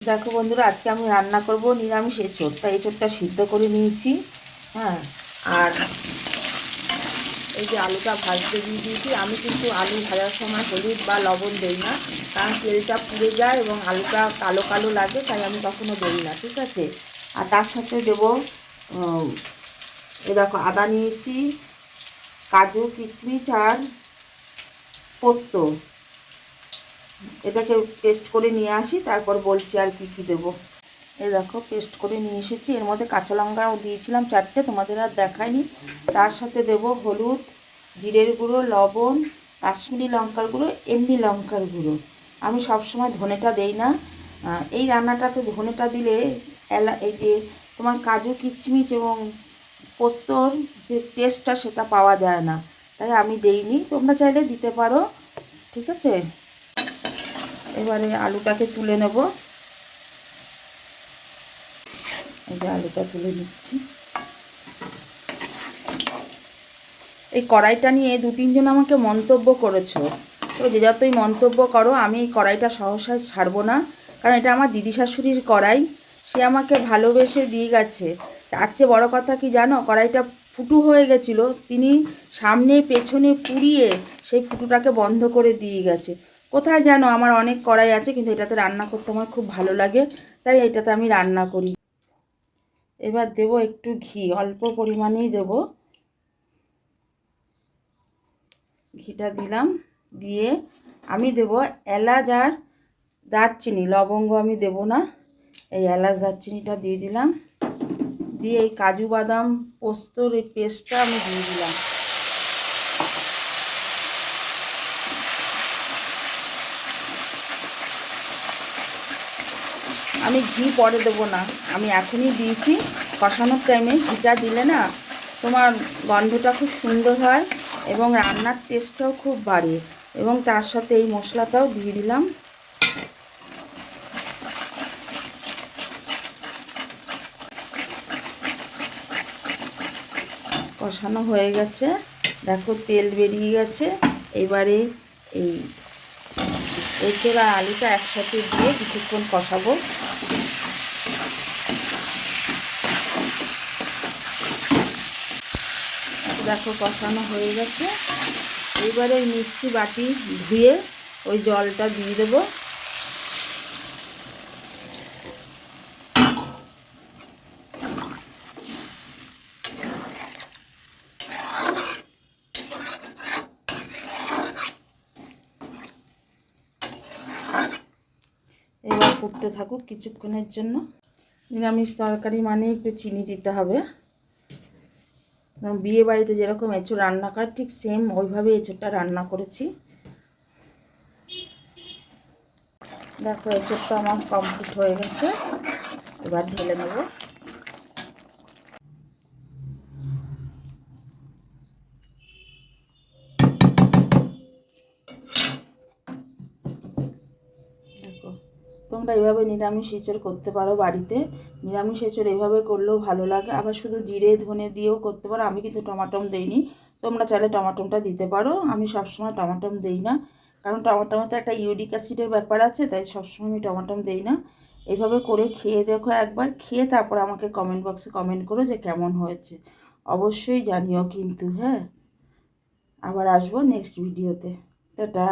দেখো বন্ধুরা, আজকে আমি রান্না করব নিরামিষ এঁচোড়। তাই এঁচোড়টা সিদ্ধ করে নিয়েছি। হ্যাঁ, আর এই যে আলুটা ভাজতে দিয়ে দিয়েছি। আমি কিন্তু আলু ভাজার সময় হলুদ বা লবণ দিই না, কারণ তেলটা পুড়ে যায় এবং আলুটা কালো কালো লাগে, তাই আমি কখনো দিই না। ঠিক আছে। আর তার সাথে দেবো এ দেখো আদা নিয়েছি, কাজু কিশমিশ আর পোস্ত। এটাকে পেস্ট করে নিয়ে আসি, তারপর বলছি আর কি কি দেবো। এই দেখো পেস্ট করে নিয়ে এসেছি। এর মধ্যে কাঁচা লঙ্কাও দিয়েছিলাম 4টে, তোমাদের আর দেখাইনি। তার সাথে দেব হলুদ, জিরের গুঁড়ো, লবণ, কাশ্মীরি লঙ্কার গুঁড়ো, এমনি লঙ্কার গুঁড়ো। আমি সবসময় ধনেটা দেই না। এই রান্নাটাতে ধনেটা দিলে এই যে তোমার কাজু কিশমিশ এবং পোস্তর যে টেস্টটা সেটা পাওয়া যায় না, তাই আমি দেইনি। তোমরা চাইলে দিতে পারো। ঠিক আছে। এবারে আলুটাকে তুলে নেব। এই যে আলুটা তুলে নিচ্ছি। এই কড়াইটা নিয়ে 2-3 জন আমাকে মন্তব্য করেছো। তো যে যতই মন্তব্য করো, আমি এই কড়াইটা সহসায় ছাড়বো না, কারণ এটা আমার দিদি শাশুড়ির কড়াই। সে আমাকে ভালোবেসে দিয়ে গেছে। তার চেয়ে বড়ো কথা কি জানো, কড়াইটা ফুটো হয়ে গেছিলো, তিনি সামনে পেছনে পুড়িয়ে সেই ফুটোটাকে বন্ধ করে দিয়ে গেছে। কোথায় জানো, আমার অনেক কড়াই আছে, কিন্তু এটাতে রান্না করতে আমার খুব ভালো লাগে, তাই এটাতে আমি রান্না করি। এবার দেব একটু ঘি, অল্প পরিমাণেই দেব। ঘিটা দিলাম। দিয়ে আমি দেব এলাচ আর দারচিনি, লবঙ্গ আমি দেব না। এই এলাচ দারচিনিটা দিয়ে দিলাম। দিয়ে এই কাজু বাদাম পোস্তর এই পেস্টটা আমি দিয়ে দিলাম। আমি ঘি পরে দেবো না, আমি এখনই দিয়েছি। কষানোর টাইমে ঘিটা দিলে না তোমার গন্ধটা খুব সুন্দর হয় এবং রান্নার টেস্টটাও খুব বাড়ে। এবং তার সাথে এই মশলাটাও দিয়ে দিলাম। কষানো হয়ে গেছে, দেখো তেল বেরিয়ে গেছে। এবারে এই এঁচোড় আর আলুটা একসাথে দিয়ে কিছুক্ষণ কষাবো। দেখো কষানো হয়ে গেছে। এইবারে ওই মিক্সি বাটি ধুয়ে ওই জলটা দিয়ে দেবো। এবার ফুটতে থাকুক কিছুক্ষণের জন্য। নিরামিষ তরকারি মানে একটু চিনি দিতে হবে। বিয়ে বাড়িতে যেরকম এঁচোড় রান্না করে ঠিক সেম ওইভাবে এঁচোড়টা রান্না করেছি। দেখো এঁচোড়টা আমার কমপ্লিট হয়ে গেছে। এবার ঢেলে নেব। দেখো তোমরা এভাবে নিরামিষ এঁচোড় করতে পারো বাড়িতে। নিরামিষ এঁচোড় এভাবে করলেও ভালো লাগে। আবার শুধু জিরে ধনে দিয়েও করতে পারো। আমি কিন্তু টমাটম দেইনি, তোমরা চাইলে টমাটমটা দিতে পারো। আমি সবসময় টমাটম দেই না, কারণ টমাটমতে একটা ইউরিক অ্যাসিডের ব্যাপার আছে, তাই সবসময় আমি টমাটম দেই না। এইভাবে করে খেয়ে দেখো একবার, খেয়ে তারপর আমাকে কমেন্ট বক্সে কমেন্ট করো যে কেমন হয়েছে। অবশ্যই জানিও কিন্তু। হ্যাঁ, আবার আসবো নেক্সট ভিডিওতে। টাটা।